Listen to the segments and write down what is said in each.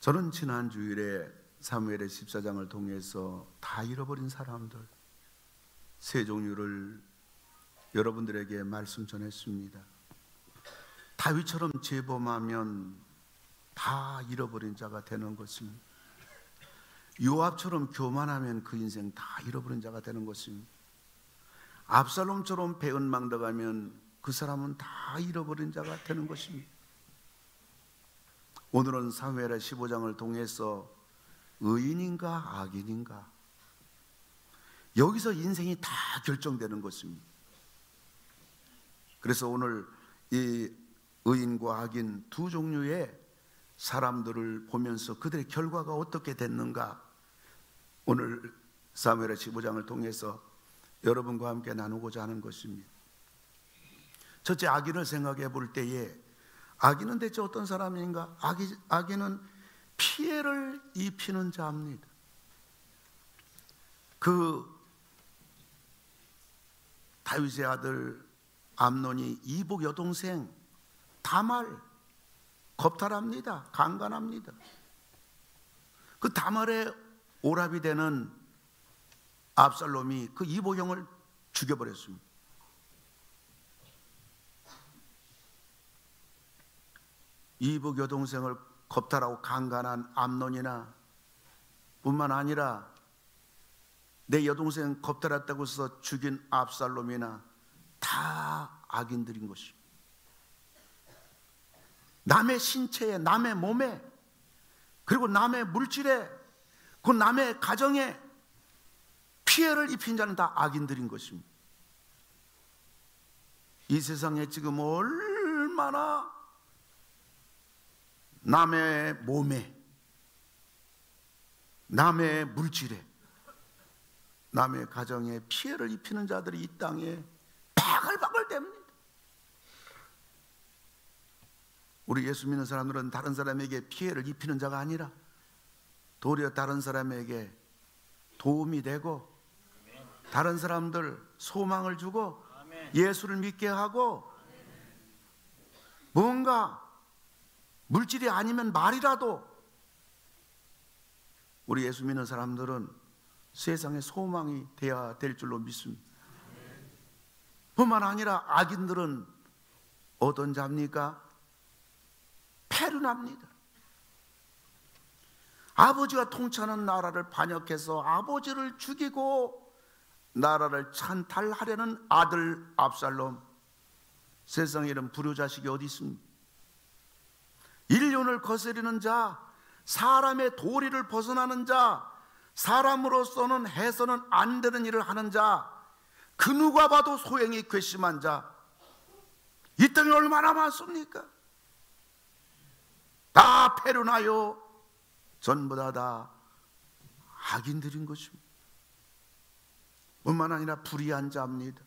저는 지난 주일에 사무엘의 14장을 통해서 다 잃어버린 사람들 세 종류를 여러분들에게 말씀 전했습니다. 다윗처럼 재범하면 다 잃어버린 자가 되는 것입니다. 요압처럼 교만하면 그 인생 다 잃어버린 자가 되는 것입니다. 압살롬처럼 배은망덕하면 그 사람은 다 잃어버린 자가 되는 것입니다. 오늘은 사무엘하 15장을 통해서 의인인가 악인인가, 여기서 인생이 다 결정되는 것입니다. 그래서 오늘 이 의인과 악인 두 종류의 사람들을 보면서 그들의 결과가 어떻게 됐는가, 오늘 사무엘하 15장을 통해서 여러분과 함께 나누고자 하는 것입니다. 첫째, 악인을 생각해 볼 때에 악인은 대체 어떤 사람인가? 악인은 피해를 입히는 자입니다. 그 다윗의 아들 암논이 이복 여동생 다말 겁탈합니다. 강간합니다. 그 다말의 오랍이 되는 압살롬이 그 이복 형을 죽여버렸습니다. 이복 여동생을 겁탈하고 강간한 암논이나 뿐만 아니라 내 여동생 겁탈했다고 해서 죽인 압살롬이나 다 악인들인 것입니다. 남의 신체에, 남의 몸에, 그리고 남의 물질에, 그 남의 가정에 피해를 입힌 자는 다 악인들인 것입니다. 이 세상에 지금 얼마나 남의 몸에, 남의 물질에, 남의 가정에 피해를 입히는 자들이 이 땅에 바글바글 됩니다. 우리 예수 믿는 사람들은 다른 사람에게 피해를 입히는 자가 아니라 도리어 다른 사람에게 도움이 되고 다른 사람들 소망을 주고 예수를 믿게 하고, 뭔가 물질이 아니면 말이라도 우리 예수 믿는 사람들은 세상의 소망이 되어야 될 줄로 믿습니다. 뿐만 아니라 악인들은 어떤 자입니까? 패륜합니다. 아버지가 통치하는 나라를 반역해서 아버지를 죽이고 나라를 찬탈하려는 아들 압살롬. 세상에 이런 불효자식이 어디 있습니까? 인륜을 거스리는 자, 사람의 도리를 벗어나는 자, 사람으로서는 해서는 안 되는 일을 하는 자, 그 누가 봐도 소행이 괘씸한 자, 이 땅에 얼마나 많습니까? 다 패륜하여 전부 다 악인들인 것입니다. 뿐만 아니라 불의한 자입니다.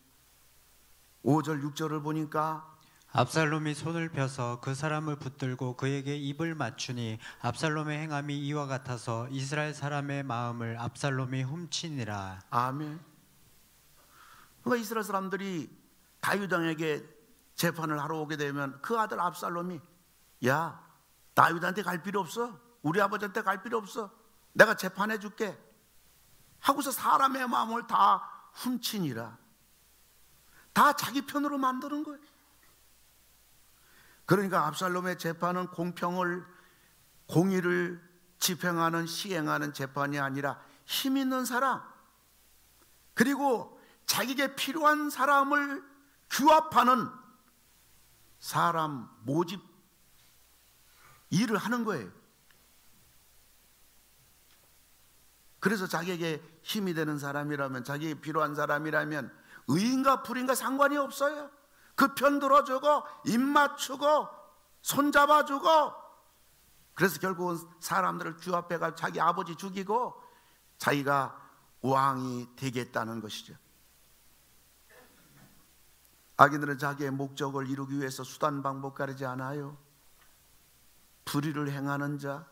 5절 6절을 보니까 압살롬이 손을 펴서 그 사람을 붙들고 그에게 입을 맞추니 압살롬의 행함이 이와 같아서 이스라엘 사람의 마음을 압살롬이 훔치니라. 아멘. 그러니까 이스라엘 사람들이 다윗 왕에게 재판을 하러 오게 되면 그 아들 압살롬이, 야, 다윗한테 갈 필요 없어, 우리 아버지한테 갈 필요 없어, 내가 재판해 줄게 하고서 사람의 마음을 다 훔치니라. 다 자기 편으로 만드는 거예요. 그러니까 압살롬의 재판은 공의를 집행하는, 시행하는 재판이 아니라 힘 있는 사람, 그리고 자기에게 필요한 사람을 규합하는 사람 모집 일을 하는 거예요. 그래서 자기에게 힘이 되는 사람이라면, 자기에게 필요한 사람이라면 의인가 불의인가 상관이 없어요. 그 편 들어주고 입 맞추고 손잡아주고, 그래서 결국은 사람들을 규합해가 자기 아버지 죽이고 자기가 왕이 되겠다는 것이죠. 악인들은 자기의 목적을 이루기 위해서 수단 방법 가리지 않아요. 불의를 행하는 자,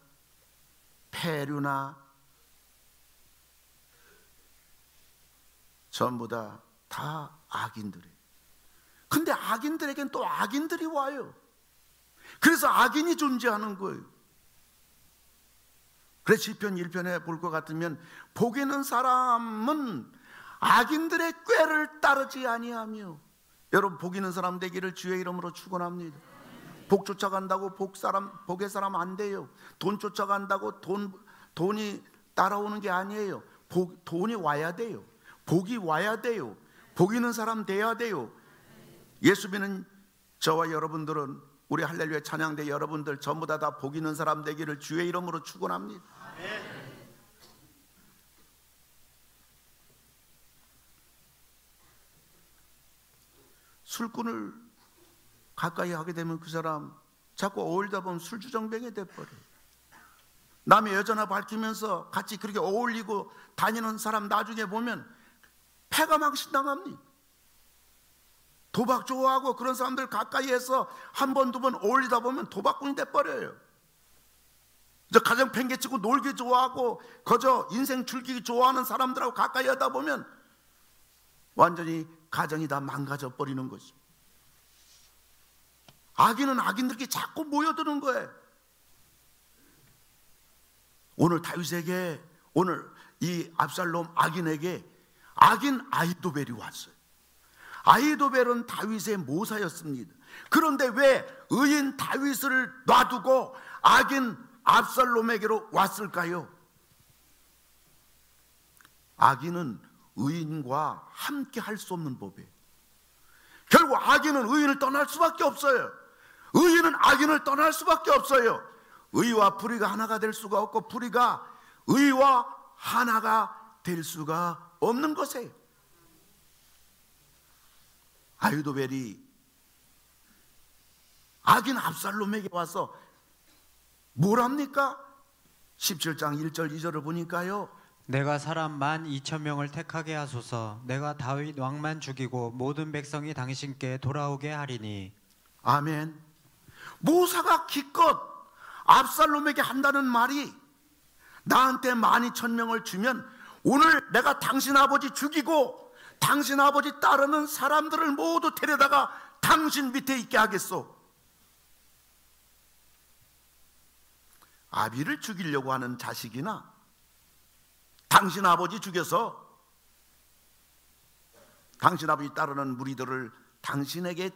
패류나 전부 다 악인들이에요. 근데 악인들에겐 또 악인들이 와요. 그래서 악인이 존재하는 거예요. 그래서 시편 1편에 볼 것 같으면 복 있는 사람은 악인들의 꾀를 따르지 아니하며, 여러분 복 있는 사람 되기를 주의 이름으로 축원합니다. 복 쫓아간다고 복의 사람 안 돼요. 돈 쫓아간다고 돈이 따라오는 게 아니에요. 돈이 와야 돼요. 복이 와야 돼요. 복 있는 사람 돼야 돼요. 예수 믿는 저와 여러분들은, 우리 할렐루야 찬양대 여러분들 전부 다 복 있는 사람 되기를 주의 이름으로 축원합니다. 술꾼을 가까이 하게 되면 그 사람 자꾸 어울리다 보면 술주정뱅이 돼버려요. 남의 여자나 밝히면서 같이 그렇게 어울리고 다니는 사람 나중에 보면 패가 망신당합니다. 도박 좋아하고 그런 사람들 가까이에서 한 번, 두 번 어울리다 보면 도박꾼이 돼버려요. 가정 팽개치고 놀기 좋아하고 거저 인생 즐기기 좋아하는 사람들하고 가까이 하다 보면 완전히 가정이 다 망가져 버리는 것입니다. 악인은 악인들께 자꾸 모여드는 거예요. 오늘 다윗에게, 오늘 이 압살롬 악인에게 악인 아히도벨이 왔어요. 아히도벨은 다윗의 모사였습니다. 그런데 왜 의인 다윗을 놔두고 악인 압살롬에게로 왔을까요? 악인은 의인과 함께 할 수 없는 법이에요. 결국 악인은 의인을 떠날 수밖에 없어요. 의인은 악인을 떠날 수밖에 없어요. 의와 불의가 하나가 될 수가 없고, 불의가 의와 하나가 될 수가 없는 것이에요. 아히도벨이 악인 압살롬에게 와서 뭘 합니까? 17장 1절 2절을 보니까요, 내가 사람 12,000명을 택하게 하소서. 내가 다윗 왕만 죽이고 모든 백성이 당신께 돌아오게 하리니. 아멘. 모사가 기껏 압살롬에게 한다는 말이, 나한테 12,000명을 주면 오늘 내가 당신 아버지 죽이고 당신 아버지 따르는 사람들을 모두 데려다가 당신 밑에 있게 하겠소. 아비를 죽이려고 하는 자식이나 당신 아버지 죽여서 당신 아버지 따르는 무리들을 당신에게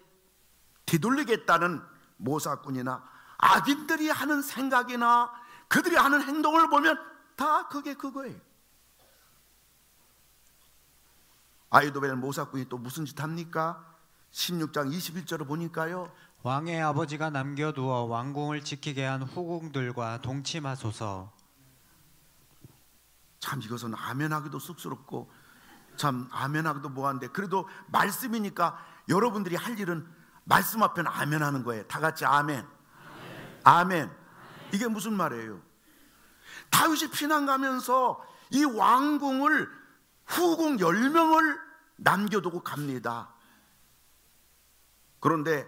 되돌리겠다는 모사꾼이나 악인들이 하는 생각이나 그들이 하는 행동을 보면 다 그게 그거예요. 아히도벨 모사꾼이 또 무슨 짓 합니까? 16장 21절을 보니까요, 왕의 아버지가 남겨두어 왕궁을 지키게 한 후궁들과 동침하소서. 참 이것은 아멘하기도 쑥스럽고 참 아멘하기도 뭐한데, 그래도 말씀이니까 여러분들이 할 일은 말씀 앞에는 아멘하는 거예요. 다 같이 아멘. 아멘. 이게 무슨 말이에요? 다윗이 피난 가면서 이 왕궁을 후궁 10명을 남겨두고 갑니다. 그런데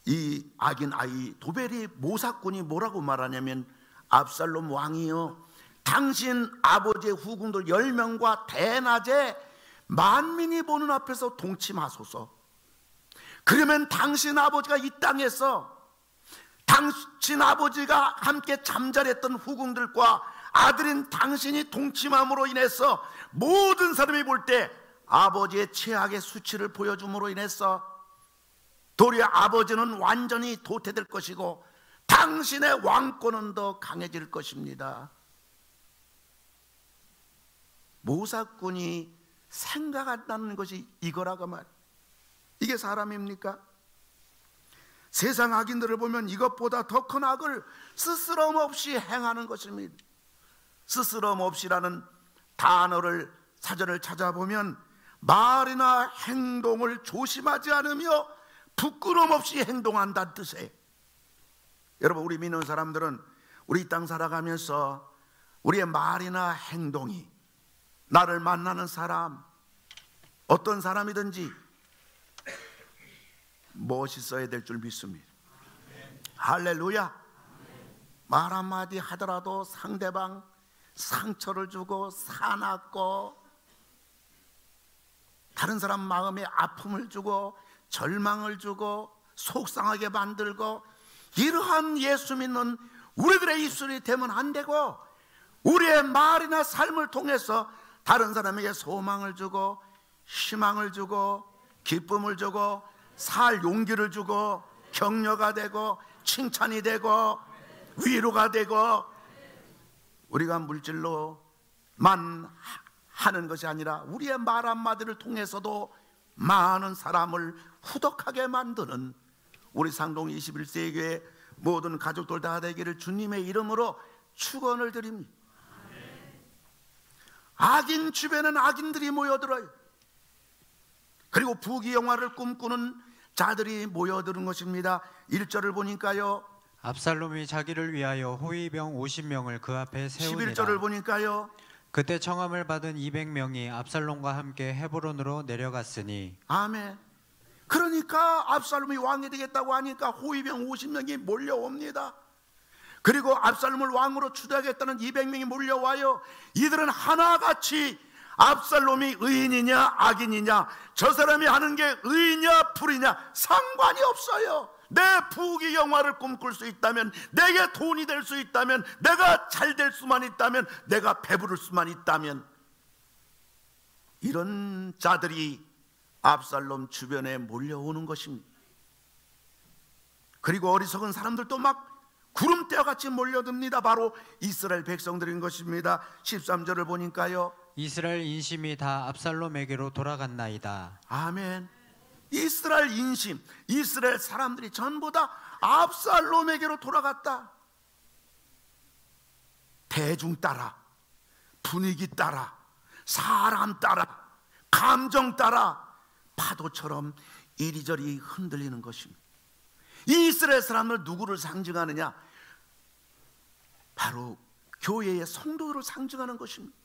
이 악인 아히도벨이 모사꾼이 뭐라고 말하냐면, 압살롬 왕이요, 당신 아버지의 후궁들 10명과 대낮에 만민이 보는 앞에서 동침하소서. 그러면 당신 아버지가 이 땅에서 당신 아버지가 함께 잠자리했던 후궁들과 아들인 당신이 동침함으로 인해서 모든 사람이 볼 때 아버지의 최악의 수치를 보여줌으로 인해서 도리어 아버지는 완전히 도태될 것이고 당신의 왕권은 더 강해질 것입니다. 모사꾼이 생각한다는 것이 이거라고 말. 이게 사람입니까? 세상 악인들을 보면 이것보다 더 큰 악을 스스럼 없이 행하는 것입니다. 스스럼 없이라는 단어를 사전을 찾아보면 말이나 행동을 조심하지 않으며 부끄럼 없이 행동한다는 뜻이에요. 여러분, 우리 믿는 사람들은 우리 이 땅 살아가면서 우리의 말이나 행동이 나를 만나는 사람, 어떤 사람이든지 멋있어야 될 줄 믿습니다. 할렐루야. 말 한마디 하더라도 상대방 상처를 주고 사납고 다른 사람 마음에 아픔을 주고 절망을 주고 속상하게 만들고, 이러한 예수 믿는 우리들의 입술이 되면 안 되고, 우리의 말이나 삶을 통해서 다른 사람에게 소망을 주고 희망을 주고 기쁨을 주고 살 용기를 주고 격려가 되고 칭찬이 되고 위로가 되고, 우리가 물질로만 하는 것이 아니라 우리의 말 한마디를 통해서도 많은 사람을 후덕하게 만드는 우리 상동 21세기의 모든 가족들 다 되기를 주님의 이름으로 축원을 드립니다. 악인 주변엔 악인들이 모여들어요. 그리고 부귀영화를 꿈꾸는 자들이 모여드는 것입니다. 1절을 보니까요, 압살롬이 자기를 위하여 호위병 50명을 그 앞에 세우니라. 11절을 보니까요, 그때 청함을 받은 200명이 압살롬과 함께 헤브론으로 내려갔으니. 아멘. 그러니까 압살롬이 왕이 되겠다고 하니까 호위병 50명이 몰려옵니다. 그리고 압살롬을 왕으로 추대하겠다는 200명이 몰려와요. 이들은 하나같이 압살롬이 의인이냐 악인이냐, 저 사람이 하는 게 의냐 불이냐 상관이 없어요. 내 부귀영화를 꿈꿀 수 있다면, 내게 돈이 될 수 있다면, 내가 잘 될 수만 있다면, 내가 배부를 수만 있다면, 이런 자들이 압살롬 주변에 몰려오는 것입니다. 그리고 어리석은 사람들도 막 구름대와 같이 몰려듭니다. 바로 이스라엘 백성들인 것입니다. 13절을 보니까요, 이스라엘 인심이 다 압살롬에게로 돌아갔나이다. 아멘. 이스라엘 인심, 이스라엘 사람들이 전부 다 압살롬에게로 돌아갔다. 대중 따라, 분위기 따라, 사람 따라, 감정 따라 파도처럼 이리저리 흔들리는 것입니다. 이 이스라엘 사람들 누구를 상징하느냐? 바로 교회의 성도들을 상징하는 것입니다.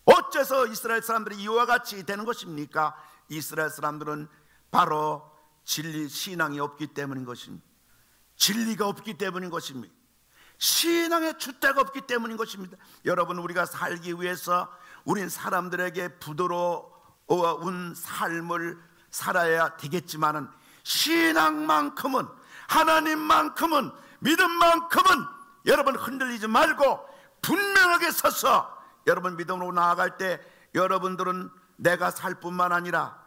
어째서 이스라엘 사람들이 이와 같이 되는 것입니까? 이스라엘 사람들은 바로 진리, 신앙이 없기 때문인 것입니다. 진리가 없기 때문인 것입니다. 신앙의 주대가 없기 때문인 것입니다. 여러분, 우리가 살기 위해서 우린 사람들에게 부드러운 삶을 살아야 되겠지만은 신앙만큼은, 하나님만큼은, 믿음만큼은 여러분 흔들리지 말고 분명하게 서서 여러분 믿음으로 나아갈 때, 여러분들은 내가 살 뿐만 아니라,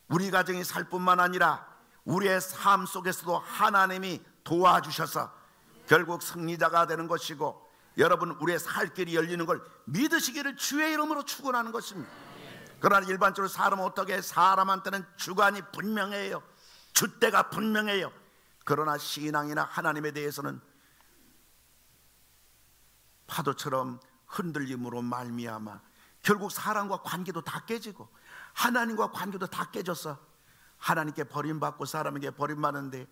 우리 가정이 살 뿐만 아니라 우리의 삶 속에서도 하나님이 도와주셔서 결국 승리자가 되는 것이고, 여러분 우리의 살 길이 열리는 걸 믿으시기를 주의 이름으로 축원하는 것입니다. 그러나 일반적으로 사람은 어떻게, 사람한테는 주관이 분명해요. 주대가 분명해요. 그러나 신앙이나 하나님에 대해서는 파도처럼 흔들림으로 말미암아 결국 사람과 관계도 다 깨지고 하나님과 관계도 다 깨져서 하나님께 버림받고 사람에게 버림받는데,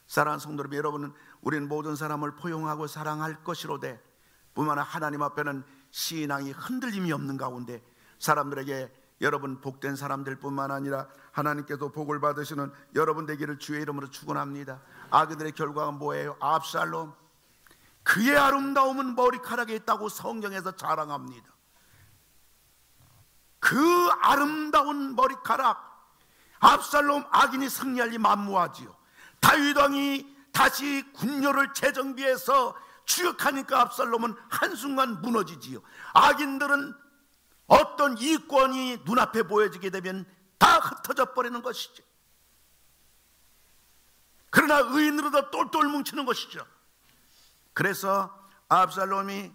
사랑하는 성도 여러분, 여러분은 우리는 모든 사람을 포용하고 사랑할 것이로되 뿐만 아니라 하나님 앞에는 신앙이 흔들림이 없는 가운데 사람들에게 여러분 복된 사람들 뿐만 아니라 하나님께서 복을 받으시는 여러분 되기를 주의 이름으로 축원합니다. 악인들의 결과가 뭐예요? 압살롬, 그의 아름다움은 머리카락에 있다고 성경에서 자랑합니다. 그 아름다운 머리카락, 압살롬 악인이 승리할 리 만무하지요. 다윗 왕이 다시 군요를 재정비해서 추격하니까 압살롬은 한순간 무너지지요. 악인들은 어떤 이권이 눈앞에 보여지게 되면 다 흩어져 버리는 것이죠. 그러나 의인으로도 똘똘 뭉치는 것이죠. 그래서 압살롬이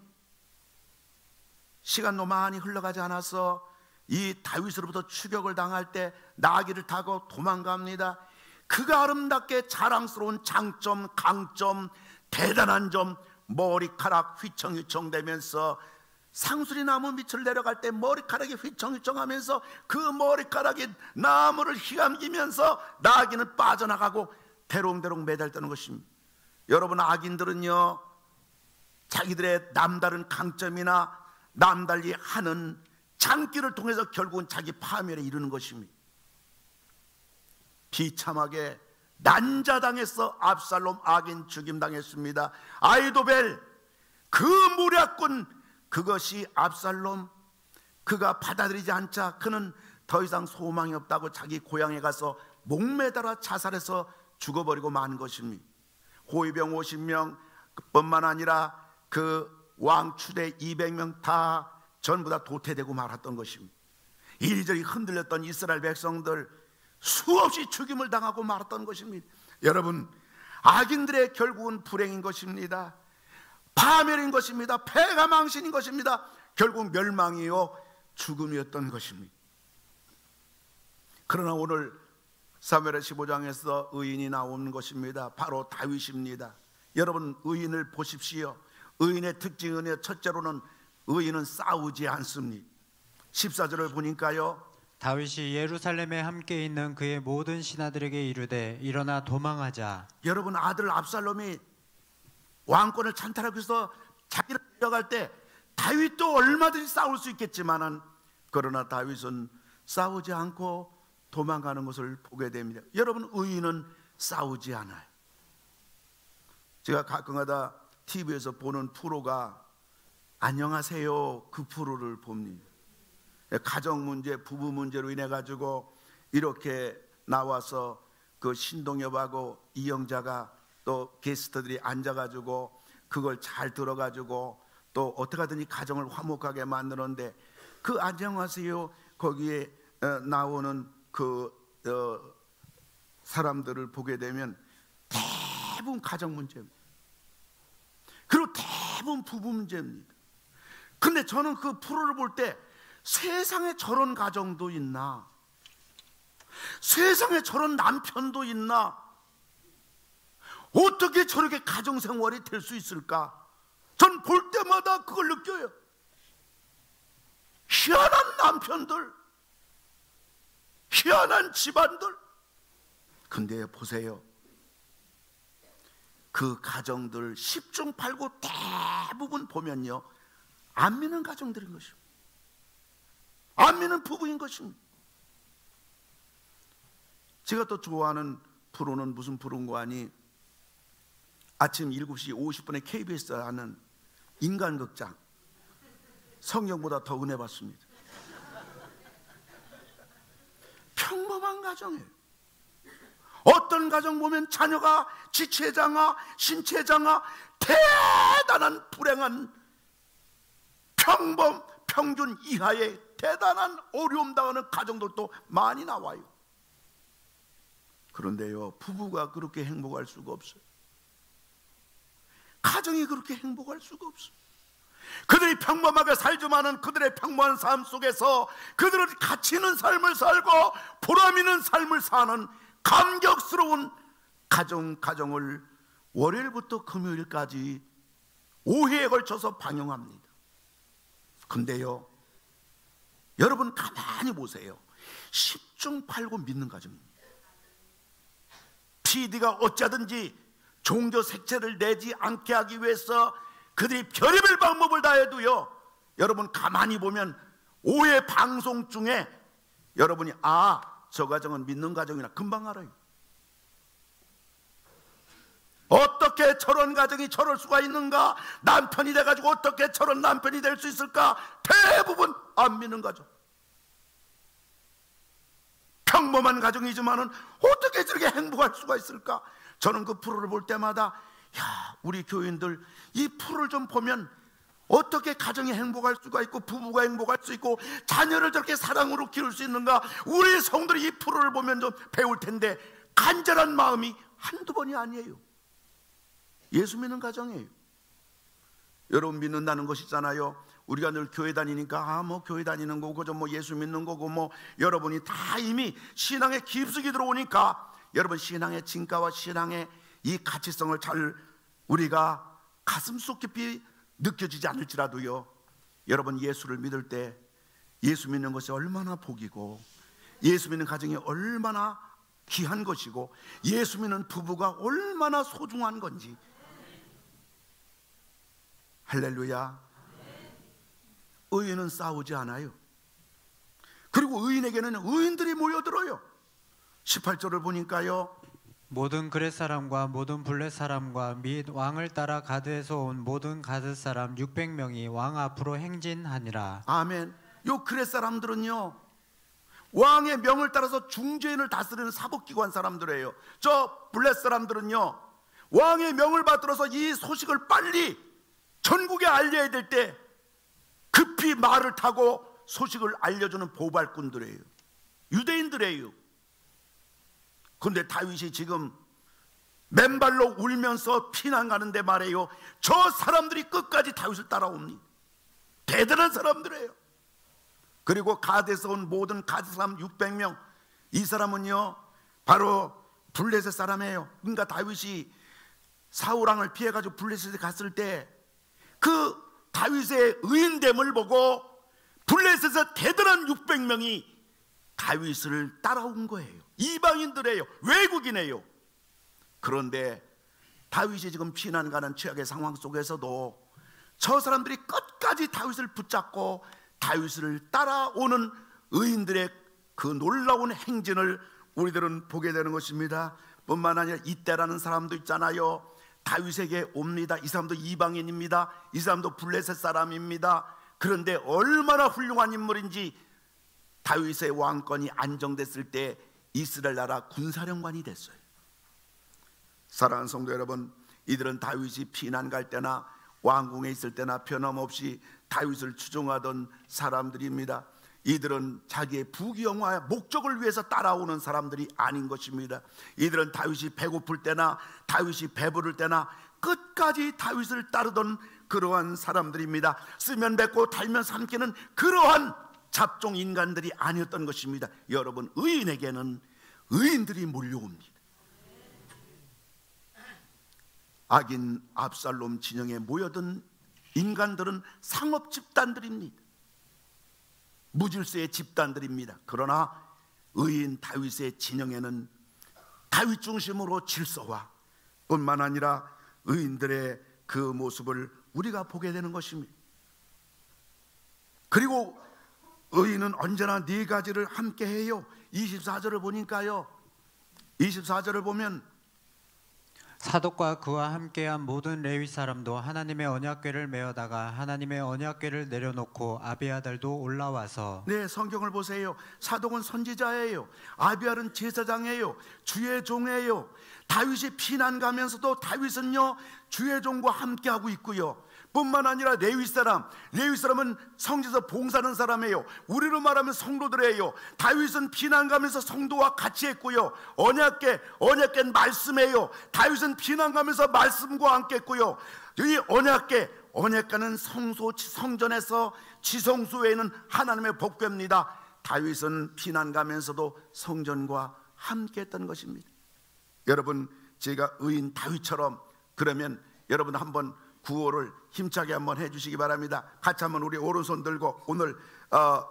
시간도 많이 흘러가지 않아서 이 다윗으로부터 추격을 당할 때 나귀를 타고 도망갑니다. 그가 아름답게 자랑스러운 장점, 강점, 대단한 점, 머리카락 휘청휘청 되면서 상수리 나무 밑을 내려갈 때 머리카락이 휘청휘청하면서 그 머리카락이 나무를 휘감기면서 나귀는 빠져나가고 대롱대롱 매달리는 것입니다. 여러분, 악인들은요, 자기들의 남다른 강점이나 남달리 하는 장기를 통해서 결국은 자기 파멸에 이르는 것입니다. 비참하게 난자당해서 압살롬 악인 죽임당했습니다. 아이도벨 그 모략군, 그것이 압살롬, 그가 받아들이지 않자 그는 더 이상 소망이 없다고 자기 고향에 가서 목매달아 자살해서 죽어버리고 만 것입니다. 호위병 50명 뿐만 아니라 그 왕 추대 200명 다 전부 다 도태되고 말았던 것입니다. 이리저리 흔들렸던 이스라엘 백성들 수없이 죽임을 당하고 말았던 것입니다. 여러분, 악인들의 결국은 불행인 것입니다. 파멸인 것입니다. 패가 망신인 것입니다. 결국 멸망이요 죽음이었던 것입니다. 그러나 오늘 사무엘하 15장에서 의인이 나오는 것입니다. 바로 다윗입니다. 여러분, 의인을 보십시오. 의인의 특징은 첫째로는 의인은 싸우지 않습니다. 14절을 보니까요, 다윗이 예루살렘에 함께 있는 그의 모든 신하들에게 이르되 일어나 도망하자. 여러분, 아들 압살롬이 왕권을 찬탈하기 위해서 자기를 데려갈 때 다윗도 얼마든지 싸울 수 있겠지만은, 그러나 다윗은 싸우지 않고 도망가는 것을 보게 됩니다. 여러분, 의인은 싸우지 않아요. 제가 가끔가다 TV에서 보는 프로가 안녕하세요, 그 프로를 봅니다. 가정 문제, 부부 문제로 인해 가지고 이렇게 나와서 그 신동엽하고 이영자가 또 게스트들이 앉아가지고 그걸 잘 들어가지고 또 어떻게 하든지 가정을 화목하게 만드는데, 그 안녕하세요 거기에 나오는 그 사람들을 보게 되면 대부분 가정 문제입니다. 그리고 대부분 부부 문제입니다. 근데 저는 그 프로를 볼 때 세상에 저런 가정도 있나? 세상에 저런 남편도 있나? 어떻게 저렇게 가정생활이 될 수 있을까? 전 볼 때마다 그걸 느껴요. 희한한 남편들, 희한한 집안들. 근데 보세요, 그 가정들 10중 8구 대부분 보면요, 안 믿는 가정들인 것입니다. 안 믿는 부부인 것입니다. 제가 또 좋아하는 프로는 무슨 프로인 거 아니? 아침 7시 50분에 KBS 하는 인간극장, 성경보다 더 은혜 받습니다. 평범한 가정이에요. 어떤 가정 보면 자녀가 지체장아, 신체장아, 대단한 불행한 평균 이하의 대단한 어려움 당하는 가정들도 많이 나와요. 그런데요, 부부가 그렇게 행복할 수가 없어요. 가정이 그렇게 행복할 수가 없어요. 그들이 평범하게 살지만은 그들의 평범한 삶 속에서 그들은 가치 있는 삶을 살고 보람 있는 삶을 사는 감격스러운 가정을 월요일부터 금요일까지 5회에 걸쳐서 방영합니다. 근데요, 여러분 가만히 보세요. 10중 8구 믿는 가정입니다. PD가 어찌하든지 종교 색채를 내지 않게 하기 위해서 그들이 별의별 방법을 다해도요, 여러분 가만히 보면 5회 방송 중에 여러분이 저 가정은 믿는 가정이나 금방 알아요. 어떻게 저런 가정이 저럴 수가 있는가? 남편이 돼가지고 어떻게 저런 남편이 될 수 있을까? 대부분 안 믿는 가정, 평범한 가정이지만은 어떻게 저렇게 행복할 수가 있을까? 저는 그 프로를 볼 때마다 우리 교인들 이 프로를 좀 보면 어떻게 가정이 행복할 수가 있고 부부가 행복할 수 있고 자녀를 저렇게 사랑으로 키울 수 있는가? 우리 성들이 이 프로를 보면 좀 배울 텐데, 간절한 마음이 한두 번이 아니에요. 예수 믿는 가정이에요. 여러분, 믿는다는 것이잖아요. 우리가 늘 교회 다니니까 뭐 교회 다니는 거고 좀 뭐 예수 믿는 거고 뭐 여러분이 다 이미 신앙의 깊숙이 들어오니까 여러분 신앙의 진가와 신앙의 이 가치성을 잘 우리가 가슴속 깊이 느껴지지 않을지라도요, 여러분 예수를 믿을 때 예수 믿는 것이 얼마나 복이고 예수 믿는 가정이 얼마나 귀한 것이고 예수 믿는 부부가 얼마나 소중한 건지. 할렐루야. 의인은 싸우지 않아요. 그리고 의인에게는 의인들이 모여들어요. 18절을 보니까요, 모든 그렛 사람과 모든 블렛 사람과 및 왕을 따라 가드에서 온 모든 가드 사람 600명이 왕 앞으로 행진하니라. 아멘. 요 그렛 사람들은요, 왕의 명을 따라서 중재인을 다스리는 사법기관 사람들이에요. 저 블렛 사람들은요, 왕의 명을 받들어서 이 소식을 빨리 전국에 알려야 될 때 급히 말을 타고 소식을 알려주는 보발꾼들이에요. 유대인들이에요. 그런데 다윗이 지금 맨발로 울면서 피난 가는데 말이에요, 저 사람들이 끝까지 다윗을 따라옵니다. 대단한 사람들이에요. 그리고 가드에서 온 모든 가드 사람 600명, 이 사람은요 바로 블레셋 사람이에요. 그러니까 다윗이 사울왕을 피해가지고 블레셋에 갔을 때 그 다윗의 의인됨을 보고 블레셋에서 대단한 600명이 다윗을 따라온 거예요. 이방인들이에요. 외국인이에요. 그런데 다윗이 지금 피난 가는 최악의 상황 속에서도 저 사람들이 끝까지 다윗을 붙잡고 다윗을 따라오는 의인들의 그 놀라운 행진을 우리들은 보게 되는 것입니다. 뿐만 아니라 이때라는 사람도 있잖아요. 다윗에게 옵니다. 이 사람도 이방인입니다. 이 사람도 블레셋 사람입니다. 그런데 얼마나 훌륭한 인물인지 다윗의 왕권이 안정됐을 때 이스라엘 나라 군사령관이 됐어요. 사랑하는 성도 여러분, 이들은 다윗이 피난 갈 때나 왕궁에 있을 때나 변함없이 다윗을 추종하던 사람들입니다. 이들은 자기의 부귀영화의 목적을 위해서 따라오는 사람들이 아닌 것입니다. 이들은 다윗이 배고플 때나 다윗이 배부를 때나 끝까지 다윗을 따르던 그러한 사람들입니다. 쓰면 뱉고 달면 삼키는 그러한 잡종 인간들이 아니었던 것입니다. 여러분, 의인에게는 의인들이 몰려옵니다. 악인 압살롬 진영에 모여든 인간들은 상업 집단들입니다. 무질서의 집단들입니다. 그러나 의인 다윗의 진영에는 다윗 중심으로 질서와 뿐만 아니라 의인들의 그 모습을 우리가 보게 되는 것입니다. 그리고 의인은 언제나 네 가지를 함께 해요. 24절을 보니까요, 24절을 보면 사독과 그와 함께한 모든 레위 사람도 하나님의 언약궤를 메어다가 하나님의 언약궤를 내려놓고 아비아달도 올라와서. 네, 성경을 보세요. 사독은 선지자예요. 아비아는 제사장이에요. 주의 종이에요. 다윗이 피난 가면서도 다윗은요 주의 종과 함께하고 있고요. 뿐만 아니라 레위 사람은 성지에서 봉사하는 사람이에요. 우리로 말하면 성도들이에요. 다윗은 피난 가면서 성도와 같이 했고요. 언약궤는 말씀이에요. 다윗은 피난 가면서 말씀과 함께 했고요. 이 언약궤는 성전에서 지성소에는 하나님의 복궤입니다. 다윗은 피난 가면서도 성전과 함께 했던 것입니다. 여러분, 제가 의인 다윗처럼, 그러면 여러분 한번 구호를 힘차게 한번 해주시기 바랍니다. 같이 한번 우리 오른손 들고 오늘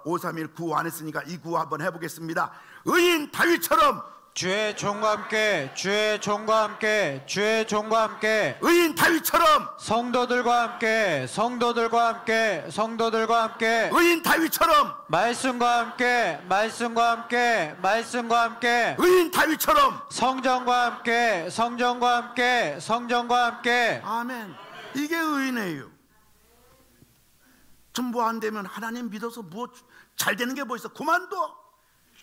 531 구호 안 했으니까 이 구호 한번 해보겠습니다. 의인 다윗처럼 주의 종과 함께, 주의 종과 함께, 주의 종과 함께. 의인 다윗처럼 성도들과 함께, 성도들과 함께, 성도들과 함께. 의인 다윗처럼 말씀과 함께, 말씀과 함께, 말씀과 함께. 의인 다윗처럼 성전과 함께, 성전과 함께, 성전과 함께. 아멘. 이게 의인이에요. 좀 뭐 안 되면 하나님 믿어서 뭐 잘 되는 게 뭐 있어? 그만둬.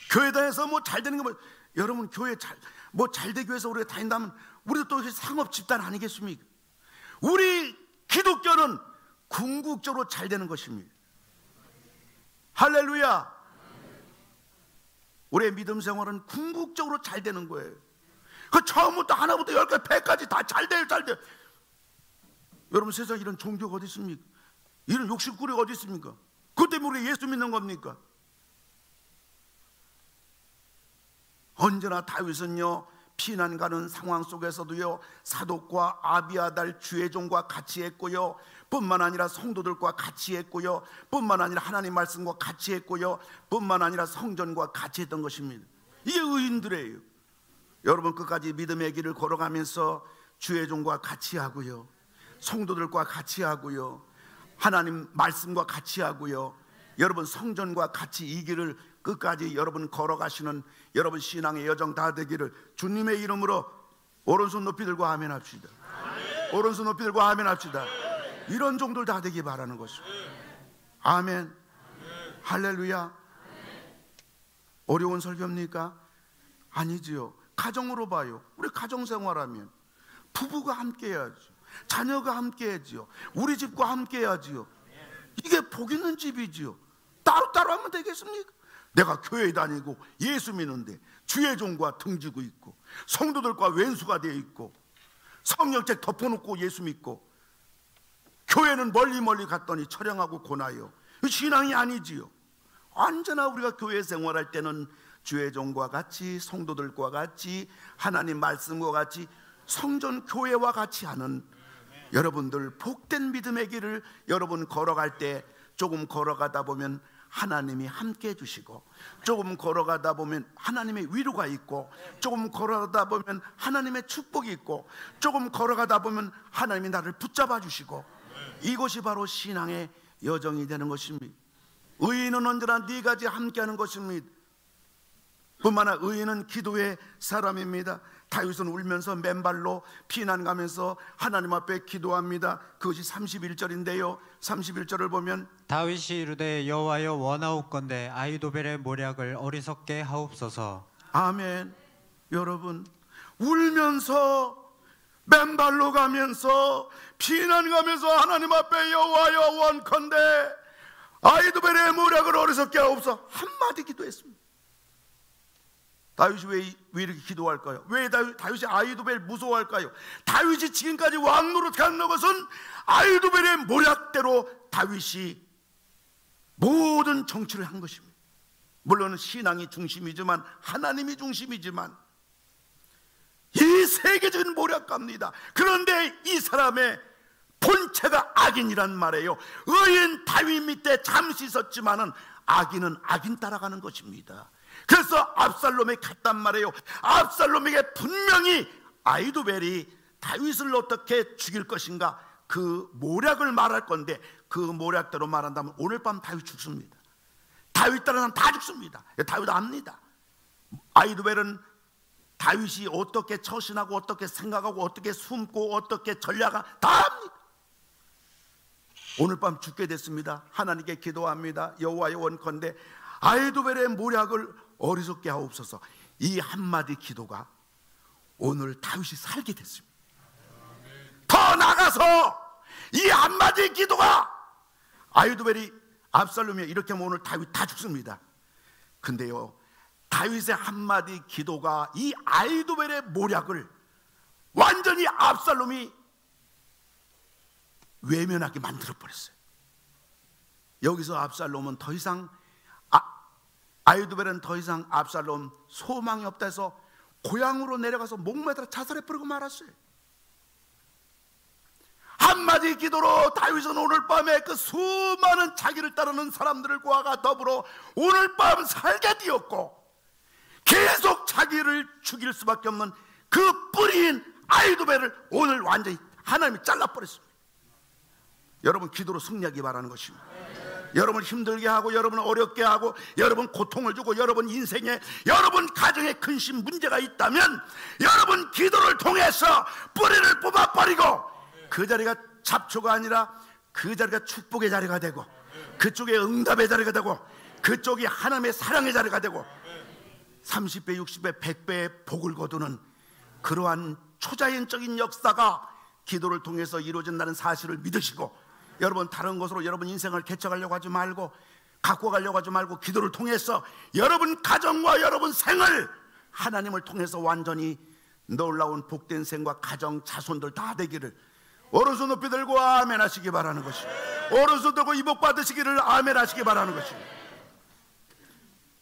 교회 다녀서 뭐 잘 되는 게 뭐? 여러분, 교회 잘 되기 위해서 우리가 다닌다면 우리도 또 상업 집단 아니겠습니까? 우리 기독교는 궁극적으로 잘 되는 것입니다. 할렐루야. 우리의 믿음 생활은 궁극적으로 잘 되는 거예요. 그 처음부터 하나부터 10까지 100까지 다 잘 돼요. 여러분, 세상에 이런 종교가 어디 있습니까? 이런 욕심꾸리가 어디 있습니까? 그것 때문에 우리 예수 믿는 겁니까? 언제나 다윗은요 피난 가는 상황 속에서도요 사독과 아비아달 주의 종과 같이 했고요, 뿐만 아니라 성도들과 같이 했고요, 뿐만 아니라 하나님 말씀과 같이 했고요, 뿐만 아니라 성전과 같이 했던 것입니다. 이게 의인들이에요. 여러분, 끝까지 믿음의 길을 걸어가면서 주의 종과 같이 하고요, 성도들과 같이 하고요, 하나님 말씀과 같이 하고요, 여러분 성전과 같이 이 길을 끝까지 여러분 걸어가시는 여러분 신앙의 여정 다 되기를 주님의 이름으로 오른손 높이 들고 아멘 합시다. 오른손 높이 들고 아멘 합시다. 이런 종들 다 되기 바라는 것입니다. 아멘. 할렐루야. 어려운 설교입니까? 아니지요. 가정으로 봐요. 우리 가정생활하면 부부가 함께 해야죠. 자녀가 함께 해야지요. 우리 집과 함께 해야지요. 이게 복 있는 집이지요. 따로따로 하면 되겠습니까? 내가 교회 다니고 예수 믿는데 주의 종과 등지고 있고 성도들과 왼수가 되어 있고 성령책 덮어놓고 예수 믿고 교회는 멀리 갔더니 처량하고 고나요. 신앙이 아니지요. 언제나 우리가 교회 생활할 때는 주의 종과 같이 성도들과 같이 하나님 말씀과 같이 성전 교회와 같이 하는 여러분들 복된 믿음의 길을 여러분 걸어갈 때 조금 걸어가다 보면 하나님이 함께 해주시고 조금 걸어가다 보면 하나님의 위로가 있고 조금 걸어가다 보면 하나님의 축복이 있고 조금 걸어가다 보면 하나님이 나를 붙잡아 주시고 이것이 바로 신앙의 여정이 되는 것입니다. 의인은 언제나 네 가지 함께하는 것입니다. 뿐만 아니라 의인은 기도의 사람입니다. 다윗은 울면서 맨발로 피난 가면서 하나님 앞에 기도합니다. 그것이 31절인데요 31절을 보면 다윗이 이르되 여호와여 원하옵건대 아히도벨의 모략을 어리석게 하옵소서. 아멘. 여러분 울면서 맨발로 가면서 피난 가면서 하나님 앞에 여호와여 원컨대 아히도벨의 모략을 어리석게 하옵소서 한마디 기도했습니다. 다윗이 왜 이렇게 기도할까요? 왜 다윗이 아히도벨 무서워할까요? 다윗이 지금까지 왕노릇 하는 것은 아히도벨의 모략대로 다윗이 모든 정치를 한 것입니다. 물론 신앙이 중심이지만 하나님이 중심이지만 이 세계적인 모략가입니다. 그런데 이 사람의 본체가 악인이란 말이에요. 의인 다윗 밑에 잠시 있었지만은 악인은 악인 따라가는 것입니다. 그래서 압살롬에 갔단 말이에요. 압살롬에게 분명히 아히도벨이 다윗을 어떻게 죽일 것인가 그 모략을 말할 건데 그 모략대로 말한다면 오늘 밤 다윗 죽습니다. 다윗 따르는 사람 다 죽습니다. 다윗 압니다. 아히도벨은 다윗이 어떻게 처신하고 어떻게 생각하고 어떻게 숨고 어떻게 전략하 다 압니다. 오늘 밤 죽게 됐습니다. 하나님께 기도합니다. 여호와의 원컨대 아히도벨의 모략을 어리석게 하옵소서. 이 한마디 기도가 오늘 다윗이 살게 됐습니다. 더 나가서 이 한마디 기도가 아히도벨이 압살롬이 이렇게 하면 오늘 다윗 다 죽습니다. 근데요 다윗의 한마디 기도가 이 아히도벨의 모략을 완전히 압살롬이 외면하게 만들어버렸어요. 여기서 압살롬은 더 이상 아히도벨은 더 이상 압살롬 소망이 없다 해서 고향으로 내려가서 목매달아 자살해버리고 말았어요. 한마디 기도로 다윗은 오늘 밤에 그 수많은 자기를 따르는 사람들과 더불어 오늘 밤 살게 되었고 계속 자기를 죽일 수밖에 없는 그 뿌리인 아히도벨을 오늘 완전히 하나님이 잘라버렸습니다. 여러분 기도로 승리하기 바라는 것입니다. 여러분 힘들게 하고 여러분 어렵게 하고 여러분 고통을 주고 여러분 인생에 여러분 가정에 근심 문제가 있다면 여러분 기도를 통해서 뿌리를 뽑아버리고 그 자리가 잡초가 아니라 그 자리가 축복의 자리가 되고 그쪽에 응답의 자리가 되고 그쪽이 하나님의 사랑의 자리가 되고 30배 60배 100배의 복을 거두는 그러한 초자연적인 역사가 기도를 통해서 이루어진다는 사실을 믿으시고 여러분 다른 것으로 여러분 인생을 개척하려고 하지 말고 갖고 가려고 하지 말고 기도를 통해서 여러분 가정과 여러분 생을 하나님을 통해서 완전히 놀라운 복된 생과 가정 자손들 다 되기를 오른손 높이 들고 아멘 하시기 바라는 것입니다. 오른손 들고 이복 받으시기를 아멘 하시기 바라는 것입니다.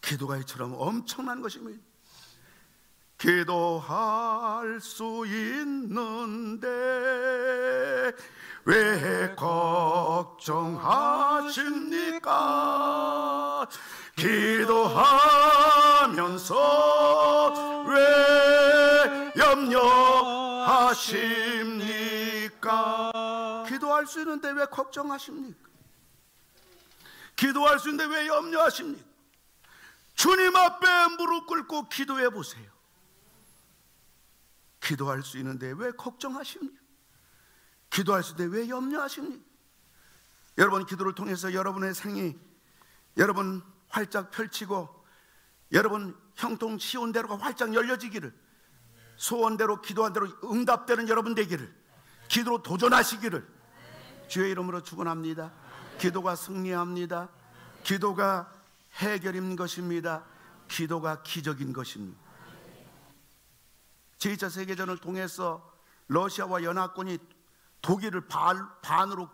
기도가 이처럼 엄청난 것입니다. 기도할 수 있는데 왜 걱정하십니까? 기도하면서 왜 염려하십니까? 기도할 수 있는데 왜 걱정하십니까? 기도할 수 있는데 왜 염려하십니까? 주님 앞에 무릎 꿇고 기도해 보세요. 기도할 수 있는데 왜 걱정하십니까? 기도할 수 있는데 왜 염려하십니까? 여러분 기도를 통해서 여러분의 생이 여러분 활짝 펼치고 여러분 형통 시온대로가 활짝 열려지기를 소원대로 기도한 대로 응답되는 여러분 되기를 기도로 도전하시기를 주의 이름으로 축원합니다. 기도가 승리합니다. 기도가 해결인 것입니다. 기도가 기적인 것입니다. 제2차 세계전을 통해서 러시아와 연합군이 독일을 반으로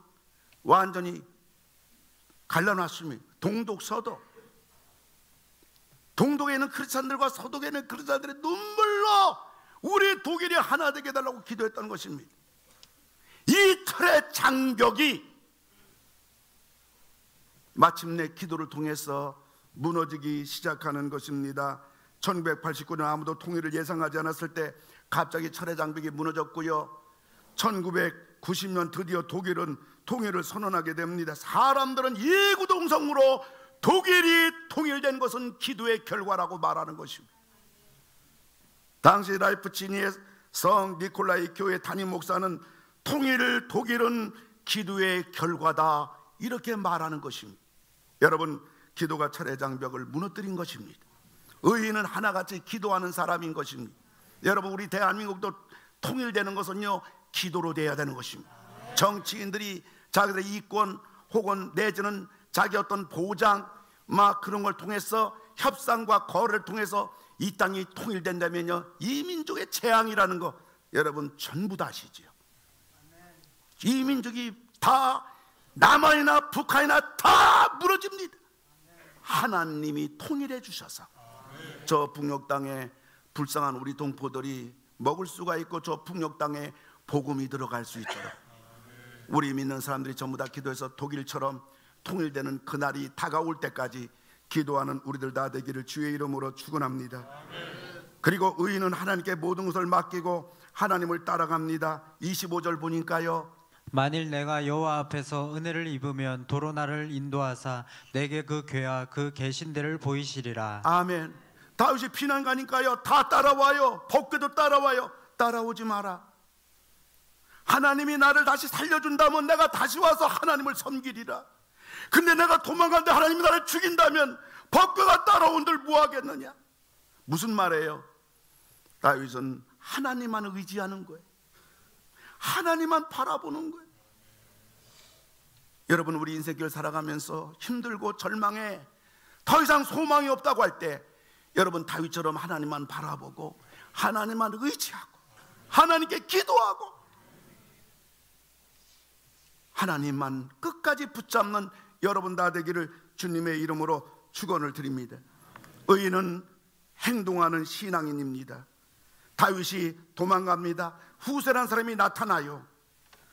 완전히 갈라놨습니다. 동독, 서독. 동독에 있는 크리스찬들과 서독에 있는 크리스찬들의 눈물로 우리 독일이 하나 되게 해달라고 기도했던 것입니다. 이 틀의 장벽이 마침내 기도를 통해서 무너지기 시작하는 것입니다. 1989년 아무도 통일을 예상하지 않았을 때 갑자기 철의 장벽이 무너졌고요. 1990년 드디어 독일은 통일을 선언하게 됩니다. 사람들은 이구동성으로 독일이 통일된 것은 기도의 결과라고 말하는 것입니다. 당시 라이프치히의 성 니콜라이 교회 담임 목사는 독일은 기도의 결과다 이렇게 말하는 것입니다. 여러분, 기도가 철의 장벽을 무너뜨린 것입니다. 의인은 하나같이 기도하는 사람인 것입니다. 여러분, 우리 대한민국도 통일되는 것은요, 기도로 돼야 되는 것입니다. 정치인들이 자기들의 이권 혹은 내지는 자기 어떤 보장 막 그런 걸 통해서 협상과 거래를 통해서 이 땅이 통일된다면요, 이 민족의 재앙이라는 거 여러분 전부 다 아시죠. 이 민족이 다 남한이나 북한이나 다 무너집니다. 하나님이 통일해 주셔서 저 북녘 땅에 불쌍한 우리 동포들이 먹을 수가 있고 저 북녘 땅에 복음이 들어갈 수 있도록 우리 믿는 사람들이 전부 다 기도해서 독일처럼 통일되는 그날이 다가올 때까지 기도하는 우리들 다 되기를 주의 이름으로 축원합니다. 그리고 의인은 하나님께 모든 것을 맡기고 하나님을 따라갑니다. 25절 보니까요, 만일 내가 여호와 앞에서 은혜를 입으면 도로 나를 인도하사 내게 그 궤와 그 계신 데를 보이시리라. 아멘. 다윗이 피난 가니까요, 다 따라와요. 법궤도 따라와요. 따라오지 마라. 하나님이 나를 다시 살려준다면 내가 다시 와서 하나님을 섬기리라. 근데 내가 도망갔는데 하나님이 나를 죽인다면 법궤가 따라온들 뭐하겠느냐. 무슨 말이에요? 다윗은 하나님만 의지하는 거예요. 하나님만 바라보는 거예요. 여러분, 우리 인생길 살아가면서 힘들고 절망해 더 이상 소망이 없다고 할 때 여러분, 다윗처럼 하나님만 바라보고 하나님만 의지하고 하나님께 기도하고 하나님만 끝까지 붙잡는 여러분 다 되기를 주님의 이름으로 축원을 드립니다. 의인은 행동하는 신앙인입니다. 다윗이 도망갑니다. 후세라는 사람이 나타나요.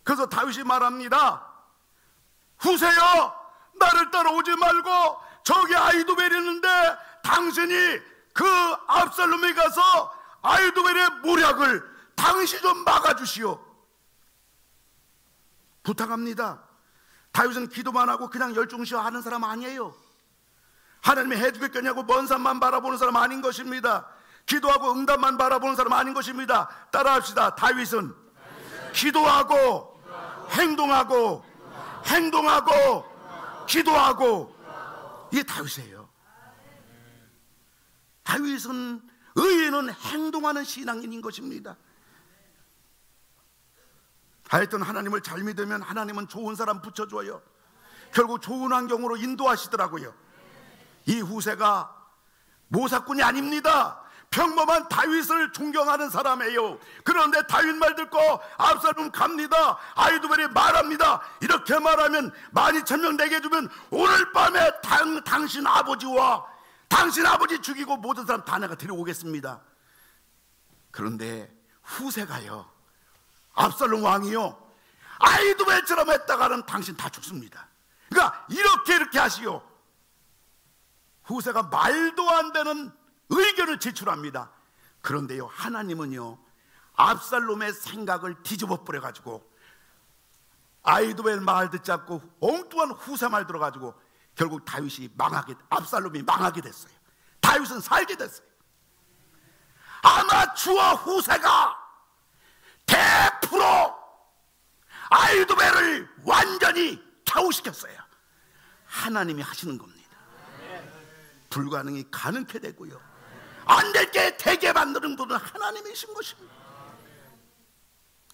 그래서 다윗이 말합니다. 후세여, 나를 따라오지 말고 저기 아히도벨이 있는데 당신이 그 압살롬에 가서 아히도벨의 모략을 당신이 좀 막아주시오. 부탁합니다. 다윗은 기도만 하고 그냥 열중시어 하는 사람 아니에요. 하나님이 해주겠냐고 먼 산만 바라보는 사람 아닌 것입니다. 기도하고 응답만 바라보는 사람 아닌 것입니다. 따라합시다. 다윗은 기도하고 행동하고 기도하고, 이게 다윗이에요. 다윗은 의인은 행동하는 신앙인인 것입니다. 하여튼 하나님을 잘 믿으면 하나님은 좋은 사람 붙여줘요. 결국 좋은 환경으로 인도하시더라고요. 이 후세가 모사꾼이 아닙니다. 평범한 다윗을 존경하는 사람이에요. 그런데 다윗 말 듣고 압살롬 갑니다. 아히도벨이 말합니다. 이렇게 말하면 12,000명 내게 주면 오늘 밤에 당신 아버지와 당신 아버지 죽이고 모든 사람 다 내가 데려오겠습니다. 그런데 후세가요, 압살롬 왕이요, 아히도벨처럼 했다가는 당신 다 죽습니다. 그러니까 이렇게 하시오. 후세가 말도 안 되는 의견을 제출합니다. 그런데요, 하나님은요, 압살롬의 생각을 뒤집어 버려가지고 아히도벨 말 듣지 않고 엉뚱한 후세 말 들어가지고 결국 압살롬이 망하게 됐어요. 다윗은 살게 됐어요. 아마추어 후세가 100% 아히도벨을 완전히 좌우시켰어요. 하나님이 하시는 겁니다. 불가능이 가능케 되고요, 안 될 게 되게 만드는 분은 하나님이신 것입니다.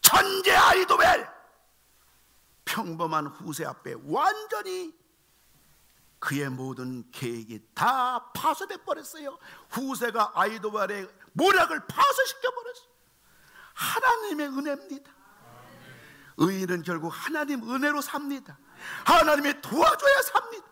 천재 아이도벨, 평범한 후세 앞에 완전히 그의 모든 계획이 다 파쇄돼 버렸어요. 후세가 아이도벨의 모략을 파쇄시켜 버렸어요. 하나님의 은혜입니다. 의인은 결국 하나님 은혜로 삽니다. 하나님이 도와줘야 삽니다.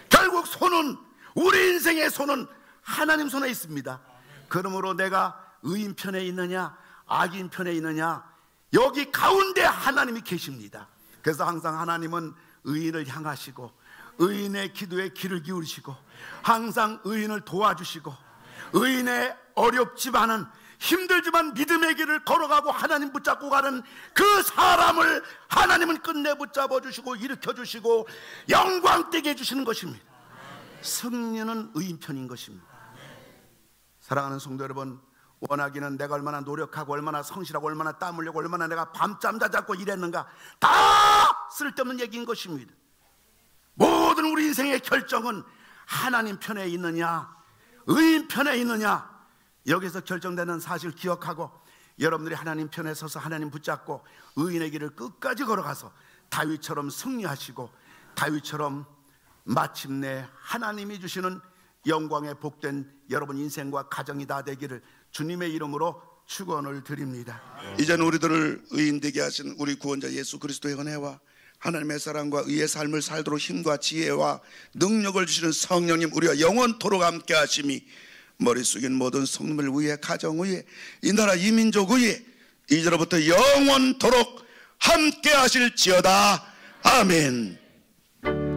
결국 손은, 우리 인생의 손은 하나님 손에 있습니다. 그러므로 내가 의인 편에 있느냐 악인 편에 있느냐, 여기 가운데 하나님이 계십니다. 그래서 항상 하나님은 의인을 향하시고 의인의 기도에 귀를 기울이시고 항상 의인을 도와주시고 의인의 어렵지만은 힘들지만 믿음의 길을 걸어가고 하나님 붙잡고 가는 그 사람을 하나님은 끝내 붙잡아 주시고 일으켜 주시고 영광되게 해주시는 것입니다. 승리는 의인 편인 것입니다. 사랑하는 성도 여러분, 원하기는 내가 얼마나 노력하고 얼마나 성실하고 얼마나 땀 흘리고 얼마나 내가 밤잠 다 잡고 일했는가, 다 쓸데없는 얘기인 것입니다. 모든 우리 인생의 결정은 하나님 편에 있느냐 의인 편에 있느냐, 여기서 결정되는 사실을 기억하고 여러분들이 하나님 편에 서서 하나님 붙잡고 의인의 길을 끝까지 걸어가서 다윗처럼 승리하시고 다윗처럼 마침내 하나님이 주시는 영광의 복된 여러분 인생과 가정이 다 되기를 주님의 이름으로 축원을 드립니다. 이제는 우리들을 의인되게 하신 우리 구원자 예수 그리스도의 은혜와 하나님의 사랑과 의의 삶을 살도록 힘과 지혜와 능력을 주시는 성령님, 우리와 영원토록 함께 하심이 머리 숙인 모든 성도들 위해, 가정 위해, 이 나라 이 민족 위해 이제로부터 영원토록 함께 하실지어다. 아멘.